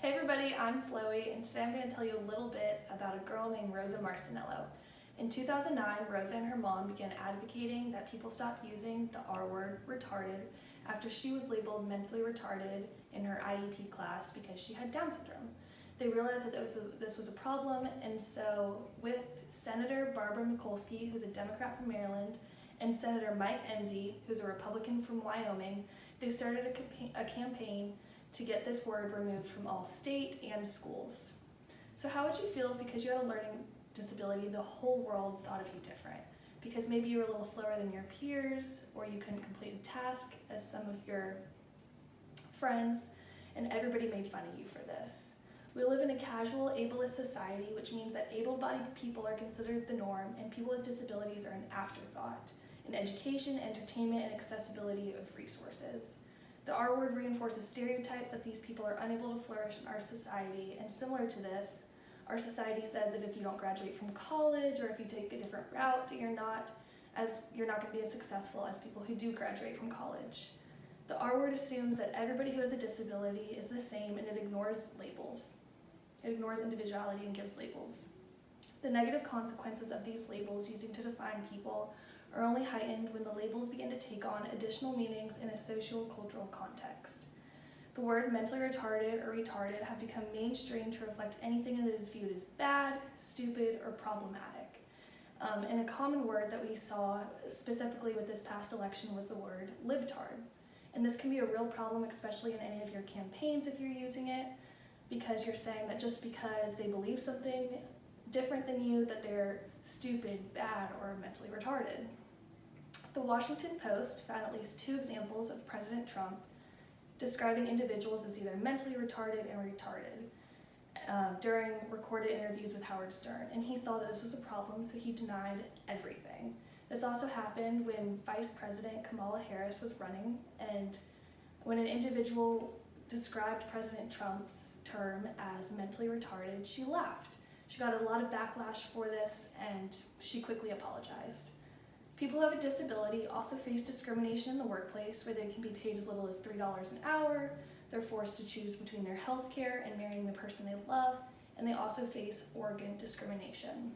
Hey everybody, I'm Chloe, and today I'm going to tell you a little bit about a girl named Rosa Marcinello. In 2009, Rosa and her mom began advocating that people stop using the R word, retarded, after she was labeled mentally retarded in her IEP class because she had Down syndrome. They realized that this was a problem, and so with Senator Barbara Mikulski, who's a Democrat from Maryland, and Senator Mike Enzi, who's a Republican from Wyoming, they started a campaign to get this word removed from all state and schools. So how would you feel if, because you had a learning disability, the whole world thought of you different? Because maybe you were a little slower than your peers, or you couldn't complete a task as some of your friends, and everybody made fun of you for this. We live in a casual, ableist society, which means that able-bodied people are considered the norm, and people with disabilities are an afterthought in education, entertainment, and accessibility of resources. The R word reinforces stereotypes that these people are unable to flourish in our society, and similar to this, our society says that if you don't graduate from college or if you take a different route, that you're not going to be as successful as people who do graduate from college. The R word assumes that everybody who has a disability is the same, and it ignores labels. It ignores individuality and gives labels. The negative consequences of these labels using to define people are only heightened when the labels begin to take on additional meanings in a socio-cultural context. The word mentally retarded or retarded have become mainstream to reflect anything that is viewed as bad, stupid, or problematic. And a common word that we saw specifically with this past election was the word libtard. And this can be a real problem, especially in any of your campaigns if you're using it, because you're saying that just because they believe something different than you, that they're stupid, bad, or mentally retarded. The Washington Post found at least 2 examples of President Trump describing individuals as either mentally retarded and retarded during recorded interviews with Howard Stern, and he saw that this was a problem, so he denied everything. This also happened when Vice President Kamala Harris was running, and when an individual described President Trump's term as mentally retarded, she laughed. She got a lot of backlash for this, and she quickly apologized. People who have a disability also face discrimination in the workplace, where they can be paid as little as $3 an hour, they're forced to choose between their health care and marrying the person they love, and they also face organ discrimination.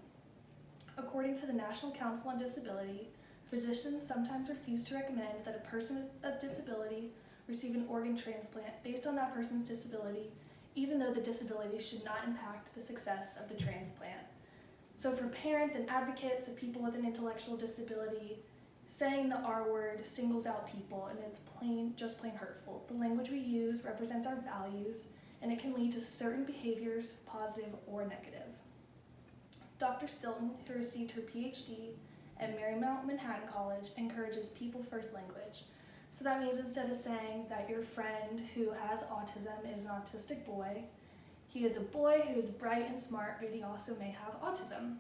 According to the National Council on Disability, physicians sometimes refuse to recommend that a person with a disability receive an organ transplant based on that person's disability, even though the disability should not impact the success of the transplant. So for parents and advocates of people with an intellectual disability, saying the R word singles out people, and it's just plain hurtful. The language we use represents our values, and it can lead to certain behaviors, positive or negative. Dr. Stilton, who received her PhD at Marymount Manhattan College, encourages people-first language. So that means instead of saying that your friend who has autism is an autistic boy, he is a boy who is bright and smart, but he also may have autism.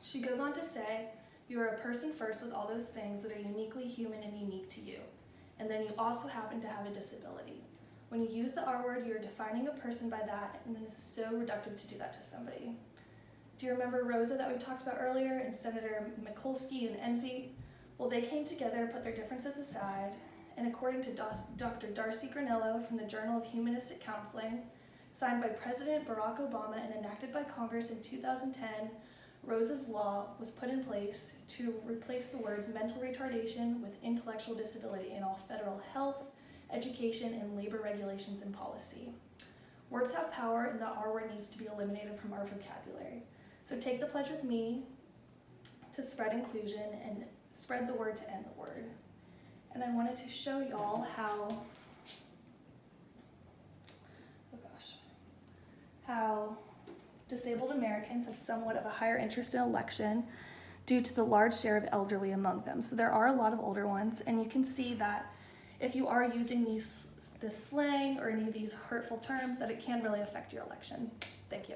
She goes on to say, you are a person first with all those things that are uniquely human and unique to you. And then you also happen to have a disability. When you use the R word, you're defining a person by that, and it is so reductive to do that to somebody. Do you remember Rosa that we talked about earlier, and Senator Mikulski and Enzi? Well, they came together, put their differences aside, and according to Dr. Darcy Granello from the Journal of Humanistic Counseling, signed by President Barack Obama and enacted by Congress in 2010, Rosa's law was put in place to replace the words mental retardation with intellectual disability in all federal health, education, and labor regulations and policy. Words have power, and the R word needs to be eliminated from our vocabulary. So take the pledge with me to spread inclusion and spread the word to end the word. And I wanted to show y'all how disabled Americans have somewhat of a higher interest in election due to the large share of elderly among them. So there are a lot of older ones, and you can see that if you are using this slang or any of these hurtful terms, that it can really affect your election. Thank you.